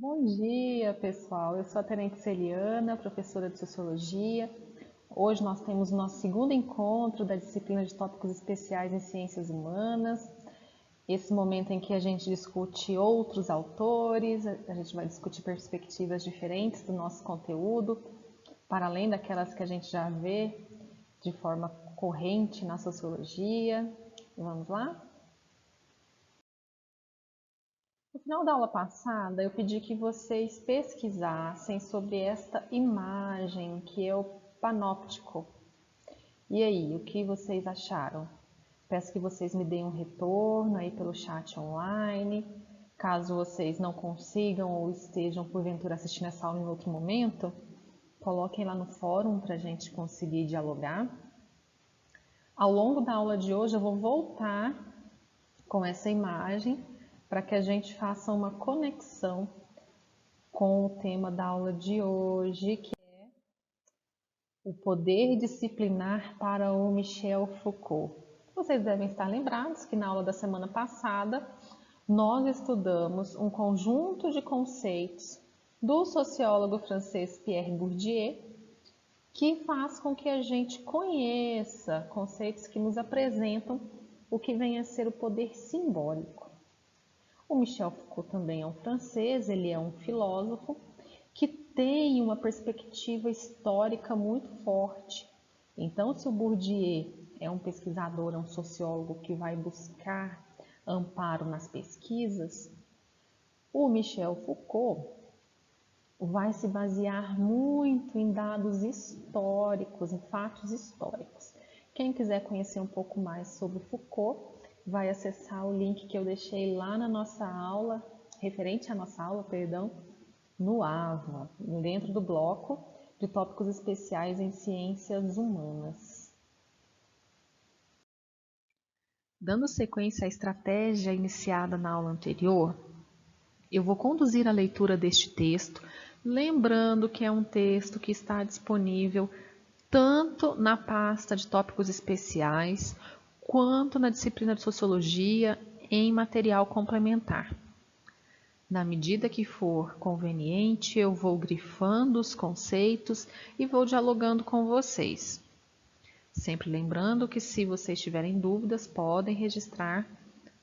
Bom dia, pessoal. Eu sou a Tenente Celiana, professora de Sociologia. Hoje nós temos o nosso segundo encontro da disciplina de tópicos especiais em Ciências Humanas. Esse momento em que a gente discute outros autores, a gente vai discutir perspectivas diferentes do nosso conteúdo, para além daquelas que a gente já vê de forma corrente na Sociologia. Vamos lá? No final da aula passada, eu pedi que vocês pesquisassem sobre esta imagem que é o panóptico. E aí, o que vocês acharam? Peço que vocês me deem um retorno aí pelo chat online. Caso vocês não consigam ou estejam porventura assistindo essa aula em outro momento, coloquem lá no fórum para a gente conseguir dialogar. Ao longo da aula de hoje eu vou voltar com essa imagem para que a gente faça uma conexão com o tema da aula de hoje, que é o poder disciplinar para o Michel Foucault. Vocês devem estar lembrados que na aula da semana passada nós estudamos um conjunto de conceitos do sociólogo francês Pierre Bourdieu, que faz com que a gente conheça conceitos que nos apresentam o que vem a ser o poder simbólico. O Michel Foucault também é um francês, ele é um filósofo que tem uma perspectiva histórica muito forte. Então, se o Bourdieu é um pesquisador, é um sociólogo que vai buscar amparo nas pesquisas, o Michel Foucault vai se basear muito em dados históricos, em fatos históricos. Quem quiser conhecer um pouco mais sobre Foucault, vai acessar o link que eu deixei lá na nossa aula, referente à nossa aula, perdão, no AVA, dentro do bloco de tópicos especiais em ciências humanas. Dando sequência à estratégia iniciada na aula anterior, eu vou conduzir a leitura deste texto, lembrando que é um texto que está disponível tanto na pasta de tópicos especiais, quanto na disciplina de Sociologia em material complementar. Na medida que for conveniente, eu vou grifando os conceitos e vou dialogando com vocês. Sempre lembrando que se vocês tiverem dúvidas, podem registrar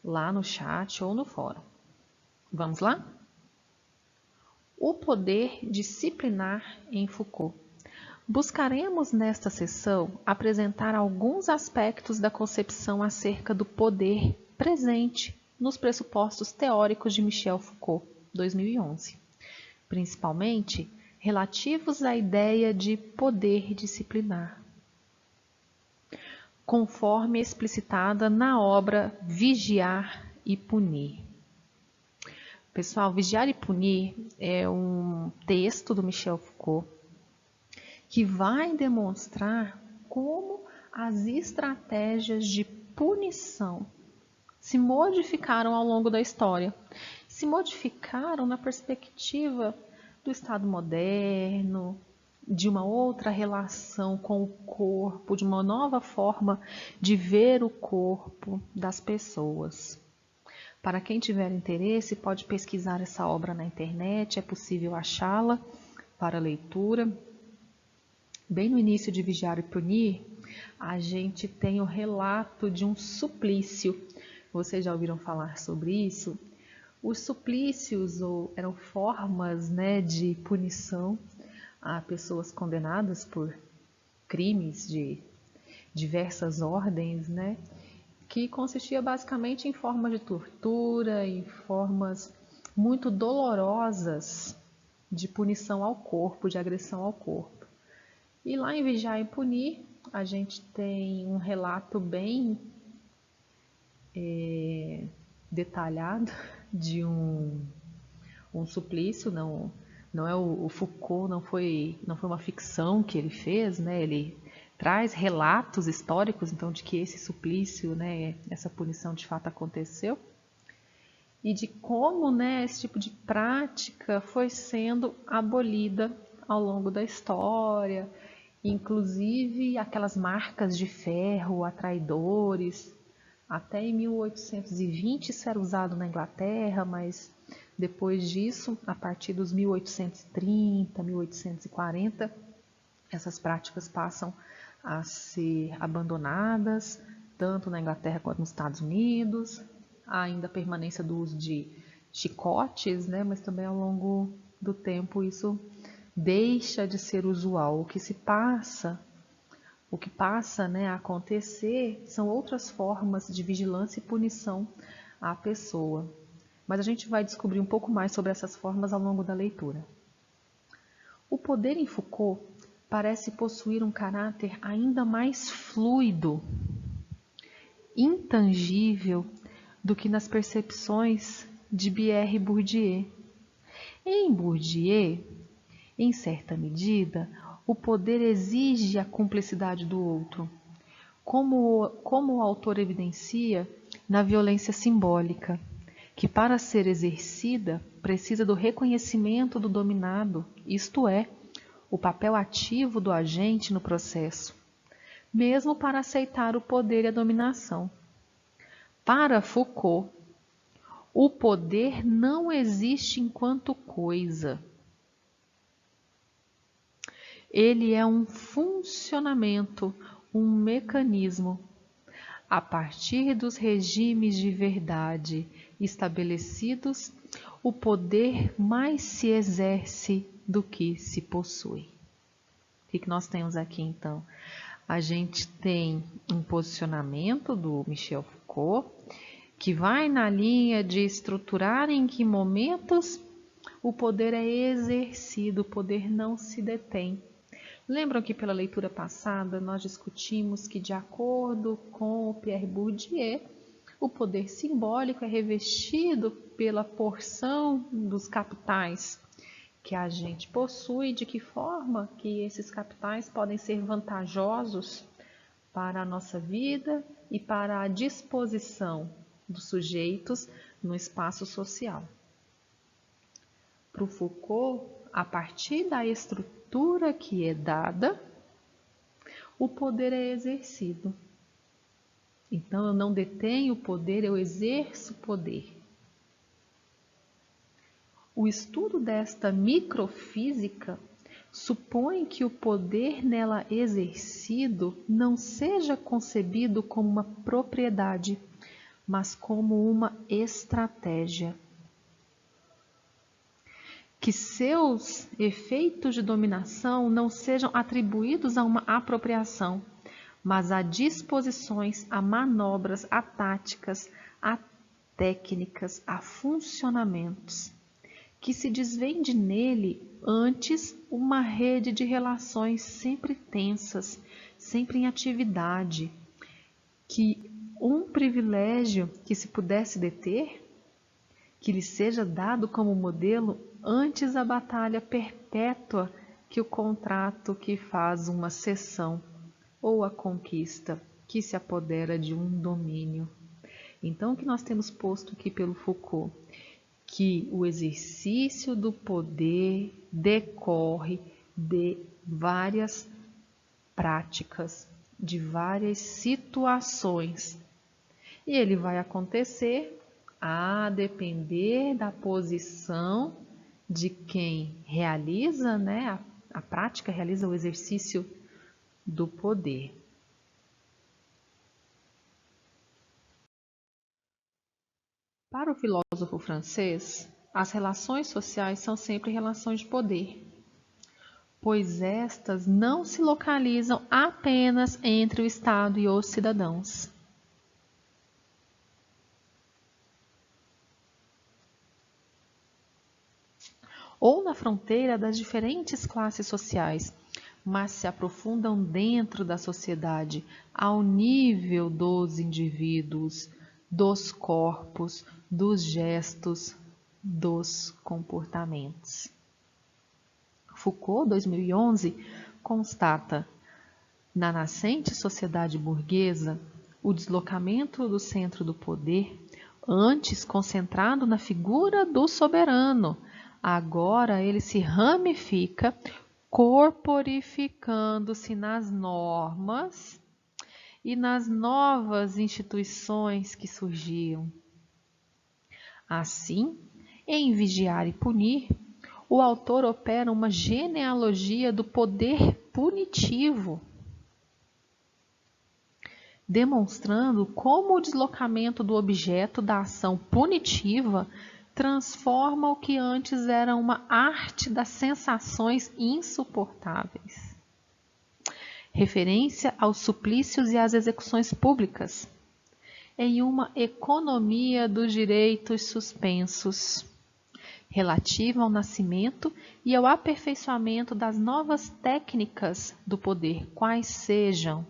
lá no chat ou no fórum. Vamos lá? O poder disciplinar em Foucault. Buscaremos nesta sessão apresentar alguns aspectos da concepção acerca do poder presente nos pressupostos teóricos de Michel Foucault, 2011, principalmente relativos à ideia de poder disciplinar, conforme explicitada na obra Vigiar e Punir. Pessoal, Vigiar e Punir é um texto do Michel Foucault que vai demonstrar como as estratégias de punição se modificaram ao longo da história. Se modificaram na perspectiva do Estado moderno, de uma outra relação com o corpo, de uma nova forma de ver o corpo das pessoas. Para quem tiver interesse, pode pesquisar essa obra na internet, é possível achá-la para leitura. Bem no início de Vigiar e Punir, a gente tem o relato de um suplício. Vocês já ouviram falar sobre isso? Os suplícios eram formas, de punição a pessoas condenadas por crimes de diversas ordens, que consistia basicamente em formas de tortura, em formas muito dolorosas de punição ao corpo, de agressão ao corpo. E lá em Vigiar e Punir, a gente tem um relato bem detalhado de um suplício. Não é o Foucault, não foi uma ficção que ele fez, ele traz relatos históricos, então, de que esse suplício, essa punição de fato aconteceu, e de como, esse tipo de prática foi sendo abolida ao longo da história, inclusive aquelas marcas de ferro a traidores. Até em 1820 isso era usado na Inglaterra, mas Depois disso, a partir dos 1830, 1840, essas práticas passam a ser abandonadas, tanto na Inglaterra quanto nos Estados Unidos. Há ainda a permanência do uso de chicotes, né? Mas também ao longo do tempo isso deixa de ser usual. O que passa, né, a acontecer são outras formas de vigilância e punição à pessoa. Mas a gente vai descobrir um pouco mais sobre essas formas ao longo da leitura. O poder em Foucault parece possuir um caráter ainda mais fluido, intangível, do que nas percepções de Pierre Bourdieu. Em Bourdieu, em certa medida, o poder exige a cumplicidade do outro, como o autor evidencia na violência simbólica, que para ser exercida precisa do reconhecimento do dominado, isto é, o papel ativo do agente no processo, mesmo para aceitar o poder e a dominação. Para Foucault, o poder não existe enquanto coisa. Ele é um funcionamento, um mecanismo. A partir dos regimes de verdade estabelecidos, o poder mais se exerce do que se possui. O que nós temos aqui então? A gente tem um posicionamento do Michel Foucault, que vai na linha de estruturar em que momentos o poder é exercido, o poder não se detém. Lembram que pela leitura passada nós discutimos que, de acordo com Pierre Bourdieu, o poder simbólico é revestido pela porção dos capitais que a gente possui, de que forma que esses capitais podem ser vantajosos para a nossa vida e para a disposição dos sujeitos no espaço social. Para o Foucault, a partir da estrutura que é dada, o poder é exercido. Então, eu não detenho o poder, eu exerço o poder. O estudo desta microfísica supõe que o poder nela exercido não seja concebido como uma propriedade, mas como uma estratégia. Que seus efeitos de dominação não sejam atribuídos a uma apropriação, mas a disposições, a manobras, a táticas, a técnicas, a funcionamentos. Que se desvende nele antes uma rede de relações sempre tensas, sempre em atividade, que um privilégio que se pudesse deter, que lhe seja dado como modelo antes a batalha perpétua que o contrato que faz uma cessão ou a conquista que se apodera de um domínio. Então, o que nós temos posto aqui pelo Foucault? Que o exercício do poder decorre de várias práticas, de várias situações. E ele vai acontecer a depender da posição de quem realiza, né, a prática, realiza o exercício do poder. Para o filósofo francês, as relações sociais são sempre relações de poder, pois estas não se localizam apenas entre o Estado e os cidadãos. Ou na fronteira das diferentes classes sociais, mas se aprofundam dentro da sociedade, ao nível dos indivíduos, dos corpos, dos gestos, dos comportamentos. Foucault, 2011, constata: na nascente sociedade burguesa, o deslocamento do centro do poder, antes concentrado na figura do soberano, agora ele se ramifica, corporificando-se nas normas e nas novas instituições que surgiam. Assim, Em Vigiar e Punir, o autor opera uma genealogia do poder punitivo, demonstrando como o deslocamento do objeto da ação punitiva transforma o que antes era uma arte das sensações insuportáveis. Referência aos suplícios e às execuções públicas, em uma economia dos direitos suspensos, relativa ao nascimento e ao aperfeiçoamento das novas técnicas do poder, quais sejam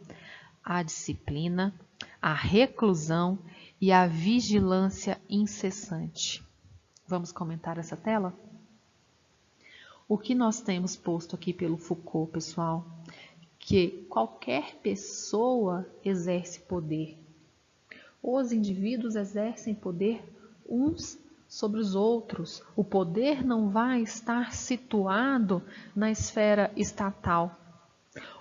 a disciplina, a reclusão e a vigilância incessante. Vamos comentar essa tela? O que nós temos posto aqui pelo Foucault, pessoal? Que qualquer pessoa exerce poder. Os indivíduos exercem poder uns sobre os outros. O poder não vai estar situado na esfera estatal.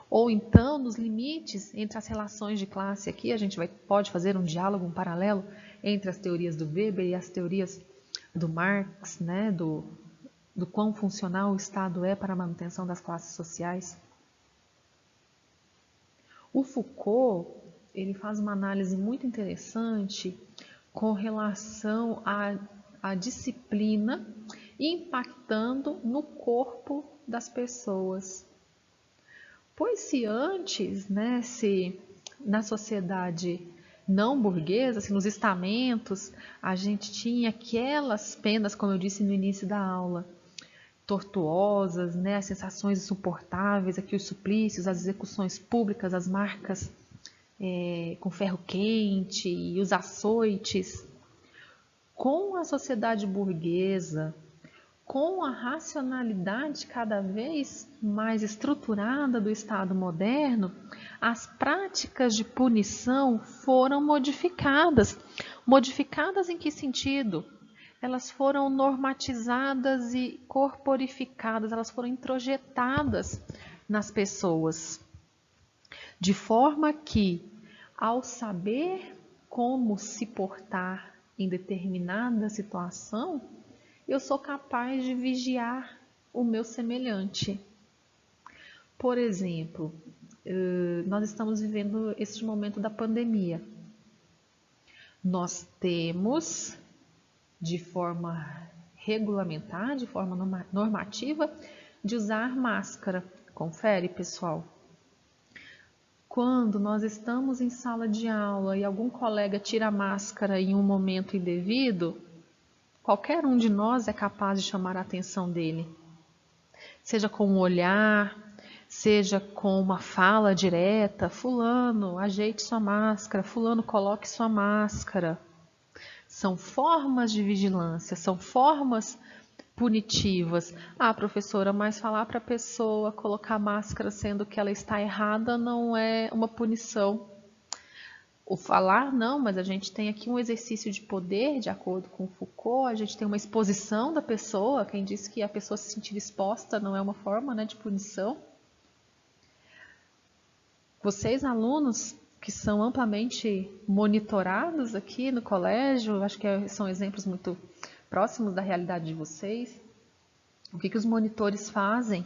Ou então, nos limites entre as relações de classe. Aqui a gente pode fazer um diálogo, um paralelo entre as teorias do Weber e as teorias do Marx, né, do quão funcional o Estado é para a manutenção das classes sociais. O Foucault, ele faz uma análise muito interessante com relação à disciplina impactando no corpo das pessoas. Pois se antes, né, se na sociedade não burguesa, assim, nos estamentos, a gente tinha aquelas penas, como eu disse no início da aula, tortuosas, né, as sensações insuportáveis, aqui os suplícios, as execuções públicas, as marcas com ferro quente e os açoites. Com a sociedade burguesa, com a racionalidade cada vez mais estruturada do Estado moderno, as práticas de punição foram modificadas. Modificadas em que sentido? Elas foram normatizadas e corporificadas, elas foram introjetadas nas pessoas. De forma que, ao saber como se portar em determinada situação, eu sou capaz de vigiar o meu semelhante. Por exemplo, nós estamos vivendo este momento da pandemia. Nós temos, de forma regulamentar, de forma normativa, de usar máscara. Confere, pessoal. Quando nós estamos em sala de aula e algum colega tira a máscara em um momento indevido, qualquer um de nós é capaz de chamar a atenção dele. Seja com um olhar, seja com uma fala direta, fulano, ajeite sua máscara, fulano, coloque sua máscara. São formas de vigilância, são formas punitivas. Ah, professora, mas falar para a pessoa colocar máscara sendo que ela está errada não é uma punição. O falar, não, mas a gente tem aqui um exercício de poder, de acordo com Foucault, a gente tem uma exposição da pessoa, quem disse que a pessoa se sentir exposta não é uma forma, né, de punição. Vocês, alunos, que são amplamente monitorados aqui no colégio, acho que são exemplos muito próximos da realidade de vocês. O que os monitores fazem?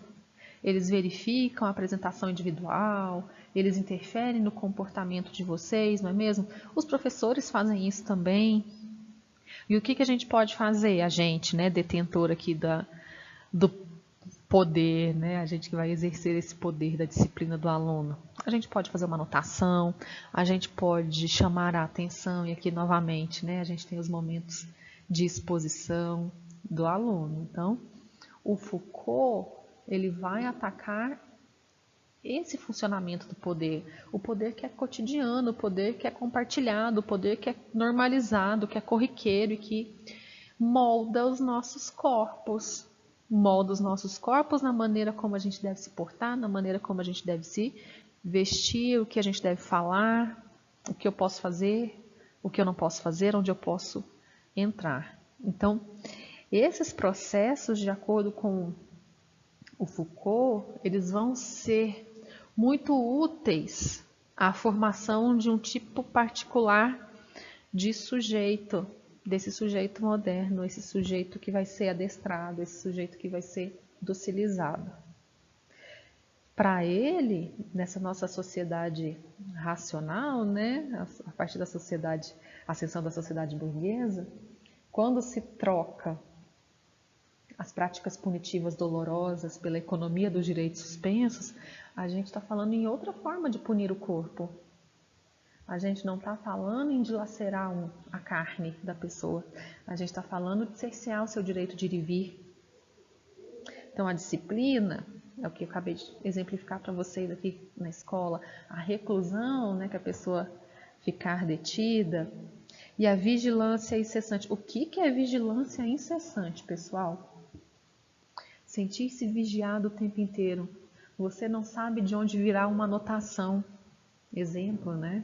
Eles verificam a apresentação individual, eles interferem no comportamento de vocês, não é mesmo? Os professores fazem isso também. E o que a gente pode fazer? A gente, né, detentor aqui do poder, né, a gente que vai exercer esse poder da disciplina do aluno. A gente pode fazer uma anotação, a gente pode chamar a atenção, e aqui novamente, né, a gente tem os momentos de exposição do aluno. Então, o Foucault, ele vai atacar esse funcionamento do poder, o poder que é cotidiano, o poder que é compartilhado, o poder que é normalizado, que é corriqueiro e que molda os nossos corpos. Molda os nossos corpos na maneira como a gente deve se portar, na maneira como a gente deve se vestir, o que a gente deve falar, o que eu posso fazer, o que eu não posso fazer, onde eu posso entrar. Então, esses processos, de acordo com o Foucault, eles vão ser muito úteis à formação de um tipo particular de sujeito, desse sujeito moderno, esse sujeito que vai ser adestrado, esse sujeito que vai ser docilizado. Para ele, nessa nossa sociedade racional, né, a partir da sociedade, a ascensão da sociedade burguesa, quando se troca as práticas punitivas dolorosas pela economia dos direitos suspensos, a gente está falando em outra forma de punir o corpo. A gente não está falando em dilacerar a carne da pessoa. A gente está falando de cercear o seu direito de ir e vir. Então, a disciplina, é o que eu acabei de exemplificar para vocês aqui na escola, a reclusão, né, que a pessoa ficar detida, e a vigilância incessante. O que é vigilância incessante, pessoal? Sentir-se vigiado o tempo inteiro. Você não sabe de onde virá uma anotação. Exemplo, né?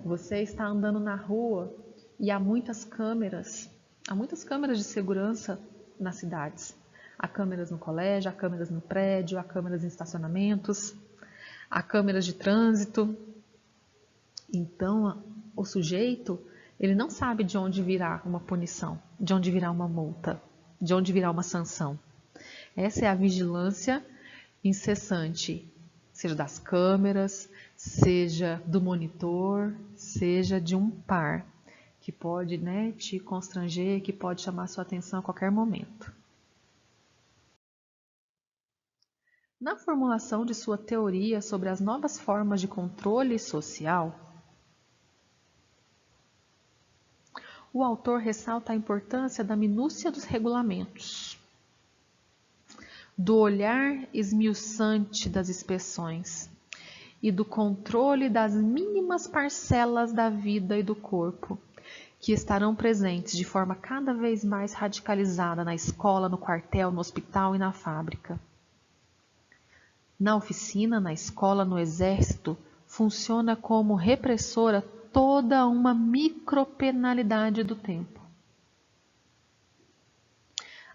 Você está andando na rua e há muitas câmeras de segurança nas cidades. Há câmeras no colégio, há câmeras no prédio, há câmeras em estacionamentos, há câmeras de trânsito. Então, o sujeito, ele não sabe de onde virá uma punição, de onde virá uma multa, de onde virá uma sanção. Essa é a vigilância incessante, seja das câmeras, seja do monitor, seja de um par, que pode, né, te constranger, que pode chamar sua atenção a qualquer momento. Na formulação de sua teoria sobre as novas formas de controle social, o autor ressalta a importância da minúcia dos regulamentos, do olhar esmiuçante das inspeções e do controle das mínimas parcelas da vida e do corpo, que estarão presentes de forma cada vez mais radicalizada na escola, no quartel, no hospital e na fábrica. Na oficina, na escola, no exército, funciona como repressora toda uma micropenalidade do tempo.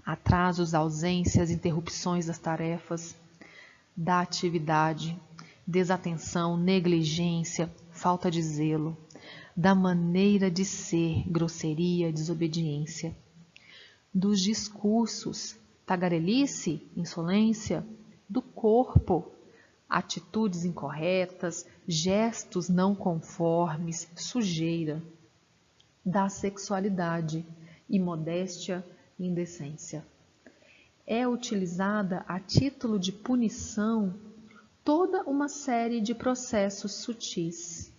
Atrasos, ausências, interrupções das tarefas, da atividade, desatenção, negligência, falta de zelo, da maneira de ser, grosseria, desobediência, dos discursos, tagarelice, insolência, do corpo, atitudes incorretas, gestos não conformes, sujeira, da sexualidade, imodéstia, indecência. É utilizada a título de punição toda uma série de processos sutis,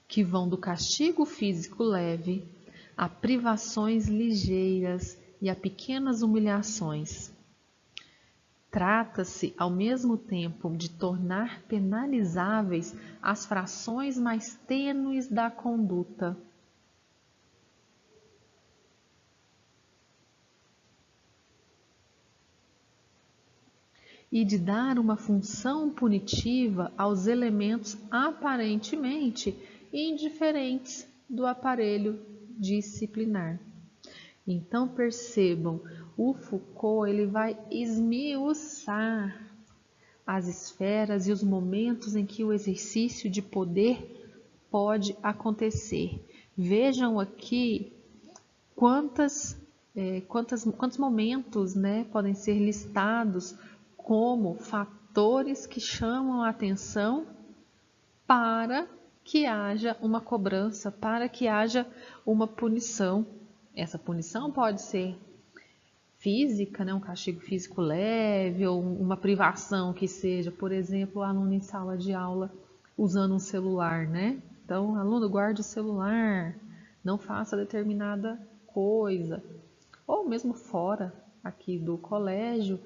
que vão do castigo físico leve a privações ligeiras e a pequenas humilhações. Trata-se, ao mesmo tempo, de tornar penalizáveis as frações mais tênues da conduta. E de dar uma função punitiva aos elementos aparentemente indiferentes do aparelho disciplinar. Então percebam, o Foucault ele vai esmiuçar as esferas e os momentos em que o exercício de poder pode acontecer. Vejam aqui quantos momentos, né, podem ser listados como fatores que chamam a atenção para que haja uma cobrança, para que haja uma punição. Essa punição pode ser física, né, um castigo físico leve, ou uma privação que seja, por exemplo, o aluno em sala de aula usando um celular, né? Então, aluno, guarde o celular, não faça determinada coisa. Ou mesmo fora aqui do colégio,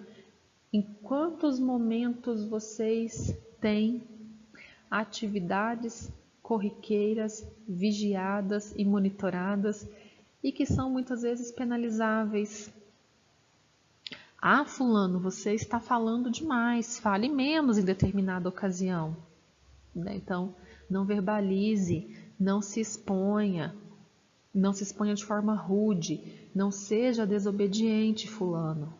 em quantos momentos vocês têm atividades corriqueiras, vigiadas e monitoradas e que são muitas vezes penalizáveis. Ah, fulano, você está falando demais, fale menos em determinada ocasião. Então, não verbalize, não se exponha de forma rude, não seja desobediente, fulano.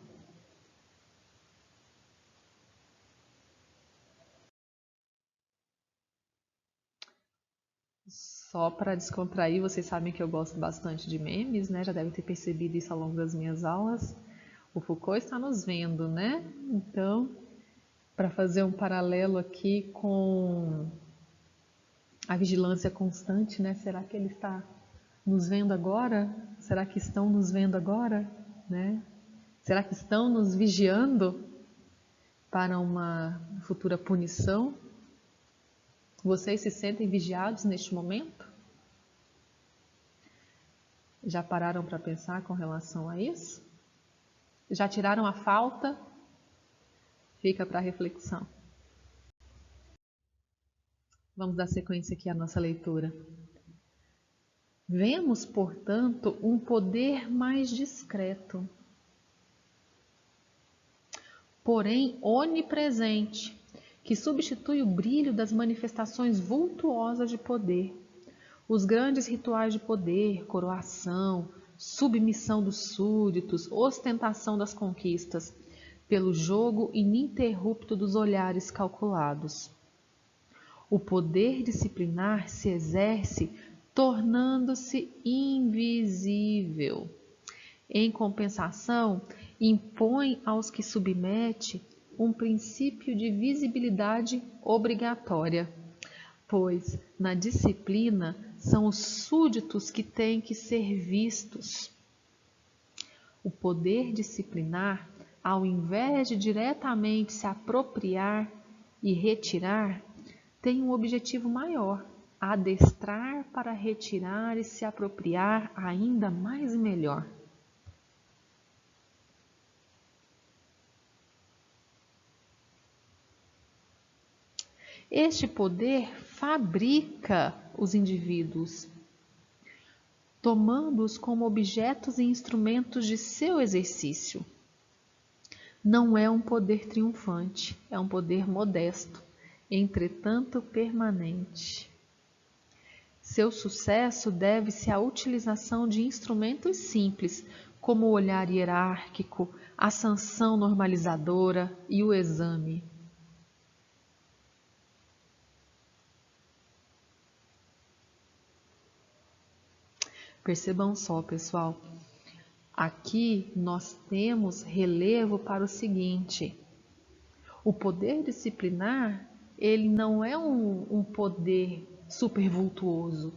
Só para descontrair, vocês sabem que eu gosto bastante de memes, né? Já devem ter percebido isso ao longo das minhas aulas. O Foucault está nos vendo, né? Então, para fazer um paralelo aqui com a vigilância constante, né? Será que ele está nos vendo agora? Será que estão nos vendo agora, né? Será que estão nos vigiando para uma futura punição? Vocês se sentem vigiados neste momento? Já pararam para pensar com relação a isso? Já tiraram a falta? Fica para reflexão. Vamos dar sequência aqui à nossa leitura. Vemos, portanto, um poder mais discreto, porém onipresente, que substitui o brilho das manifestações vultuosas de poder. Os grandes rituais de poder, coroação, submissão dos súditos, ostentação das conquistas, pelo jogo ininterrupto dos olhares calculados. O poder disciplinar se exerce tornando-se invisível. Em compensação, impõe aos que submete um princípio de visibilidade obrigatória, pois na disciplina são os súditos que têm que ser vistos. O poder disciplinar, ao invés de diretamente se apropriar e retirar, tem um objetivo maior: adestrar para retirar e se apropriar ainda mais e melhor. Este poder fabrica os indivíduos, tomando-os como objetos e instrumentos de seu exercício. Não é um poder triunfante, é um poder modesto, entretanto permanente. Seu sucesso deve-se à utilização de instrumentos simples, como o olhar hierárquico, a sanção normalizadora e o exame. Percebam só, pessoal, aqui nós temos relevo para o seguinte: o poder disciplinar, ele não é um poder super vultuoso,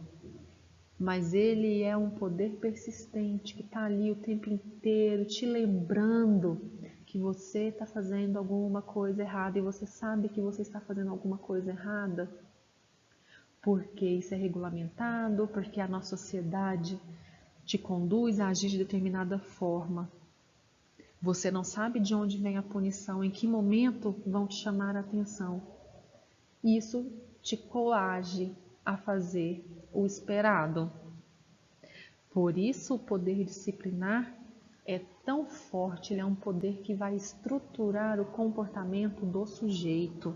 mas ele é um poder persistente, que está ali o tempo inteiro te lembrando que você está fazendo alguma coisa errada e você sabe que você está fazendo alguma coisa errada, porque isso é regulamentado, porque a nossa sociedade te conduz a agir de determinada forma. Você não sabe de onde vem a punição, em que momento vão te chamar a atenção. Isso te coage a fazer o esperado. Por isso o poder disciplinar é tão forte, ele é um poder que vai estruturar o comportamento do sujeito.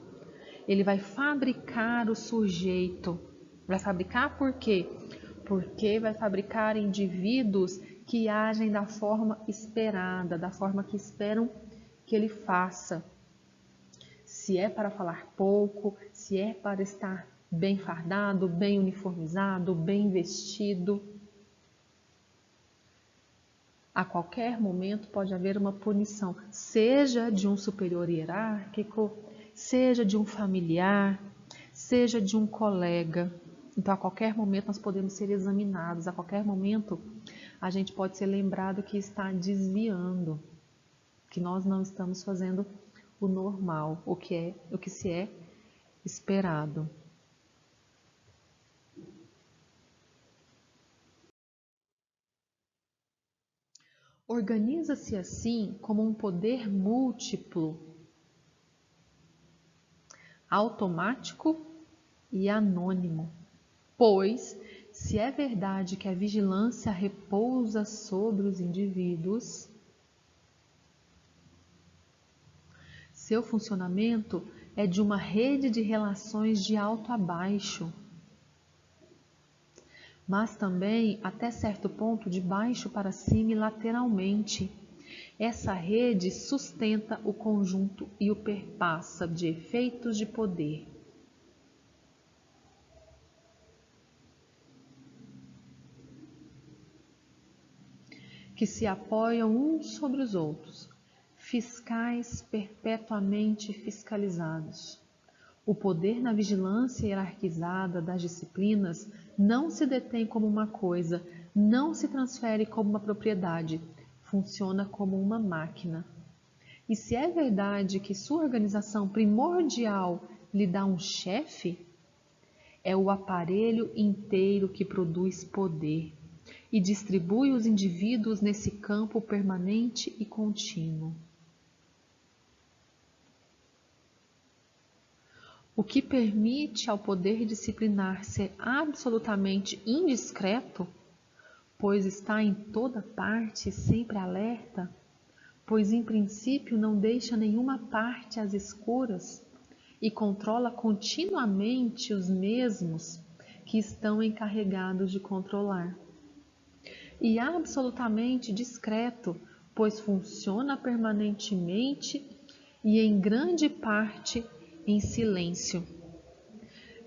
Ele vai fabricar o sujeito. Vai fabricar por quê? Porque vai fabricar indivíduos que agem da forma esperada, da forma que esperam que ele faça. Se é para falar pouco, se é para estar bem fardado, bem uniformizado, bem vestido. A qualquer momento pode haver uma punição, seja de um superior hierárquico, seja de um familiar, seja de um colega. Então, a qualquer momento nós podemos ser examinados, a qualquer momento a gente pode ser lembrado que está desviando, que nós não estamos fazendo o normal, o que se é esperado. Organiza-se assim como um poder múltiplo, automático e anônimo, pois, se é verdade que a vigilância repousa sobre os indivíduos, seu funcionamento é de uma rede de relações de alto a baixo, mas também, até certo ponto, de baixo para cima e lateralmente. Essa rede sustenta o conjunto e o perpassa de efeitos de poder. que se apoiam uns sobre os outros, fiscais perpetuamente fiscalizados. O poder na vigilância hierarquizada das disciplinas não se detém como uma coisa, não se transfere como uma propriedade, funciona como uma máquina. E se é verdade que sua organização primordial lhe dá um chefe, é o aparelho inteiro que produz poder e distribui os indivíduos nesse campo permanente e contínuo. O que permite ao poder disciplinar ser absolutamente indiscreto, pois está em toda parte sempre alerta, pois em princípio não deixa nenhuma parte às escuras e controla continuamente os mesmos que estão encarregados de controlar. E absolutamente discreto, pois funciona permanentemente e em grande parte em silêncio.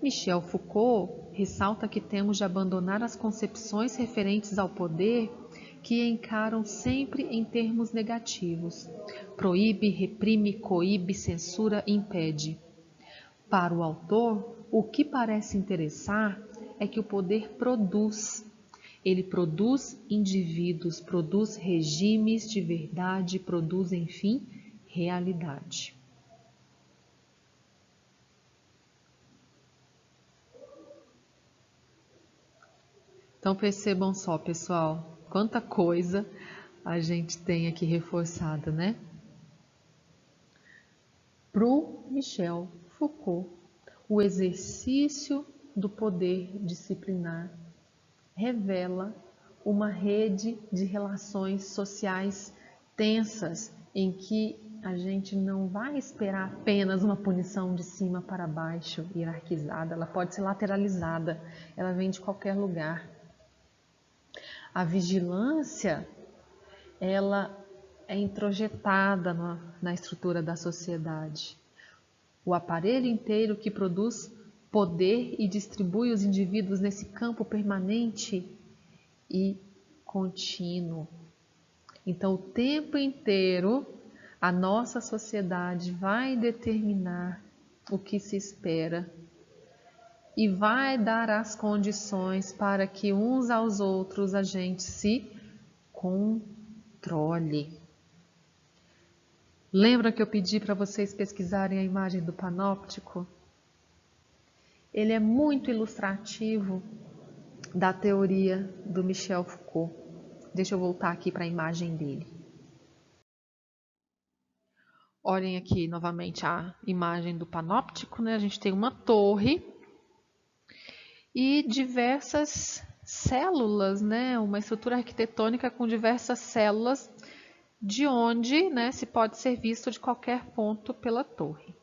Michel Foucault ressalta que temos de abandonar as concepções referentes ao poder que encaram sempre em termos negativos. Proíbe, reprime, coíbe, censura, impede. Para o autor, o que parece interessar é que o poder produz. Ele produz indivíduos, produz regimes de verdade, produz, enfim, realidade. Então percebam só, pessoal, quanta coisa a gente tem aqui reforçada, né? Para o Michel Foucault, o exercício do poder disciplinar revela uma rede de relações sociais tensas em que a gente não vai esperar apenas uma punição de cima para baixo, hierarquizada, ela pode ser lateralizada, ela vem de qualquer lugar. A vigilância, ela é introjetada na estrutura da sociedade. O aparelho inteiro que produz poder e distribui os indivíduos nesse campo permanente e contínuo. Então, o tempo inteiro, a nossa sociedade vai determinar o que se espera e vai dar as condições para que uns aos outros a gente se controle. Lembra que eu pedi para vocês pesquisarem a imagem do panóptico? Ele é muito ilustrativo da teoria do Michel Foucault. Deixa eu voltar aqui para a imagem dele. Olhem aqui novamente a imagem do panóptico, né? A gente tem uma torre e diversas células, né? Uma estrutura arquitetônica com diversas células, de onde, né, se pode ser visto de qualquer ponto pela torre.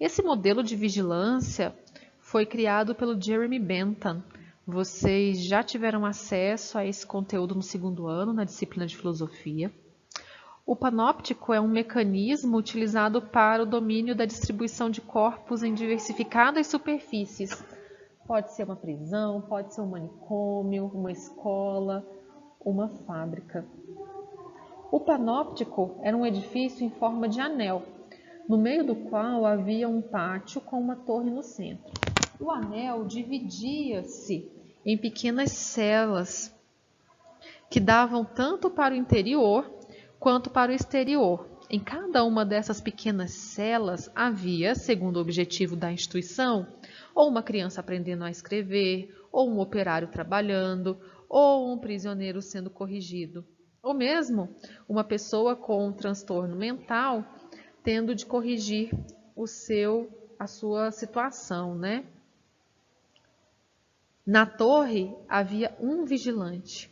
Esse modelo de vigilância foi criado pelo Jeremy Bentham. Vocês já tiveram acesso a esse conteúdo no segundo ano, na disciplina de filosofia. O panóptico é um mecanismo utilizado para o domínio da distribuição de corpos em diversificadas superfícies. Pode ser uma prisão, pode ser um manicômio, uma escola, uma fábrica. O panóptico era um edifício em forma de anel, no meio do qual havia um pátio com uma torre no centro. O anel dividia-se em pequenas celas que davam tanto para o interior quanto para o exterior. Em cada uma dessas pequenas celas havia, segundo o objetivo da instituição, ou uma criança aprendendo a escrever, ou um operário trabalhando, ou um prisioneiro sendo corrigido, ou mesmo uma pessoa com um transtorno mental tendo de corrigir a sua situação, né? Na torre havia um vigilante.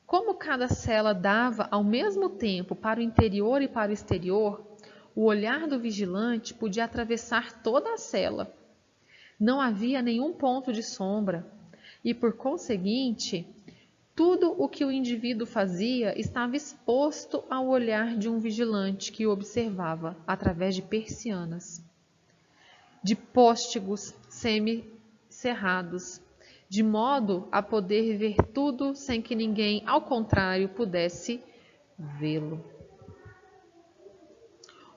Como cada cela dava ao mesmo tempo para o interior e para o exterior, o olhar do vigilante podia atravessar toda a cela. Não havia nenhum ponto de sombra e, por conseguinte, tudo o que o indivíduo fazia estava exposto ao olhar de um vigilante que o observava através de persianas, de póstigos semi-cerrados, de modo a poder ver tudo sem que ninguém, ao contrário, pudesse vê-lo.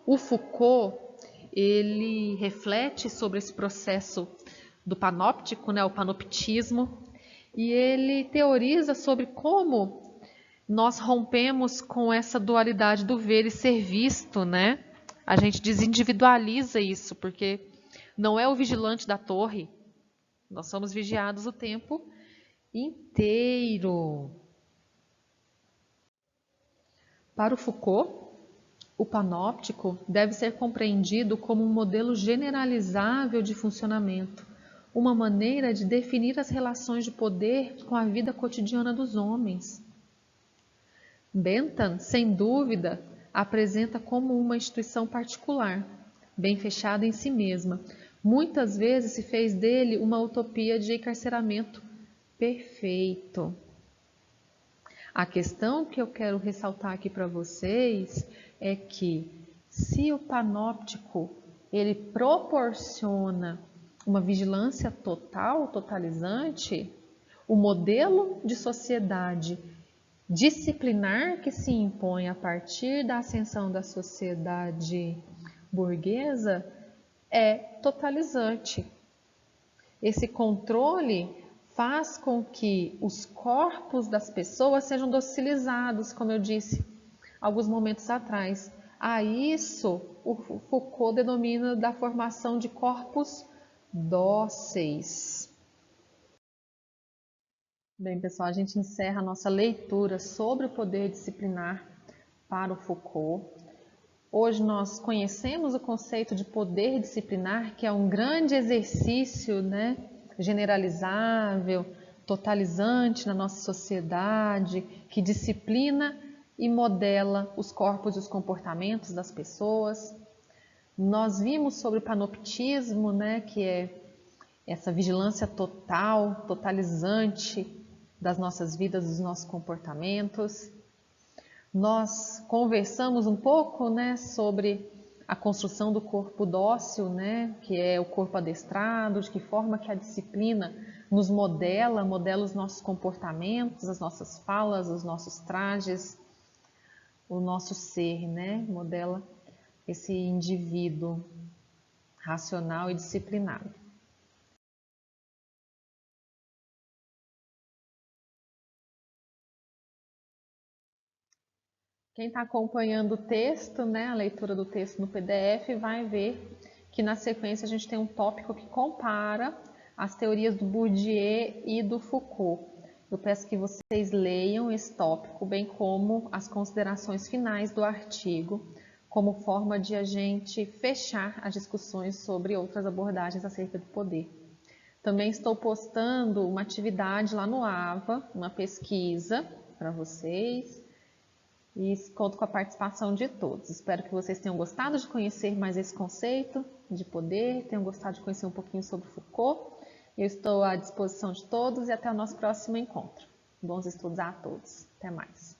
O Foucault, ele reflete sobre esse processo do panóptico, né, o panoptismo, e ele teoriza sobre como nós rompemos com essa dualidade do ver e ser visto, né? A gente desindividualiza isso, porque não é o vigilante da torre, nós somos vigiados o tempo inteiro. Para o Foucault, o panóptico deve ser compreendido como um modelo generalizável de funcionamento, uma maneira de definir as relações de poder com a vida cotidiana dos homens. Bentham, sem dúvida, apresenta como uma instituição particular, bem fechada em si mesma. Muitas vezes se fez dele uma utopia de encarceramento perfeito. A questão que eu quero ressaltar aqui para vocês é que se o panóptico ele proporciona uma vigilância total, totalizante, o modelo de sociedade disciplinar que se impõe a partir da ascensão da sociedade burguesa é totalizante. Esse controle faz com que os corpos das pessoas sejam docilizados, como eu disse alguns momentos atrás. A isso o Foucault denomina da formação de corpos dóceis. Bem, pessoal, a gente encerra a nossa leitura sobre o poder disciplinar para o Foucault. Hoje nós conhecemos o conceito de poder disciplinar, que é um grande exercício, né, generalizável, totalizante na nossa sociedade, que disciplina e modela os corpos e os comportamentos das pessoas. Nós vimos sobre o panoptismo, né, que é essa vigilância total, totalizante das nossas vidas, dos nossos comportamentos. Nós conversamos um pouco, né, sobre a construção do corpo dócil, né, que é o corpo adestrado, de que forma que a disciplina nos modela os nossos comportamentos, as nossas falas, os nossos trajes, o nosso ser, né, modela esse indivíduo racional e disciplinado. Quem está acompanhando o texto, né, a leitura do texto no PDF, vai ver que na sequência a gente tem um tópico que compara as teorias do Bourdieu e do Foucault. Eu peço que vocês leiam esse tópico, bem como as considerações finais do artigo, como forma de a gente fechar as discussões sobre outras abordagens acerca do poder. Também estou postando uma atividade lá no AVA, uma pesquisa para vocês. E conto com a participação de todos. Espero que vocês tenham gostado de conhecer mais esse conceito de poder, tenham gostado de conhecer um pouquinho sobre Foucault. Eu estou à disposição de todos e até o nosso próximo encontro. Bons estudos a todos. Até mais.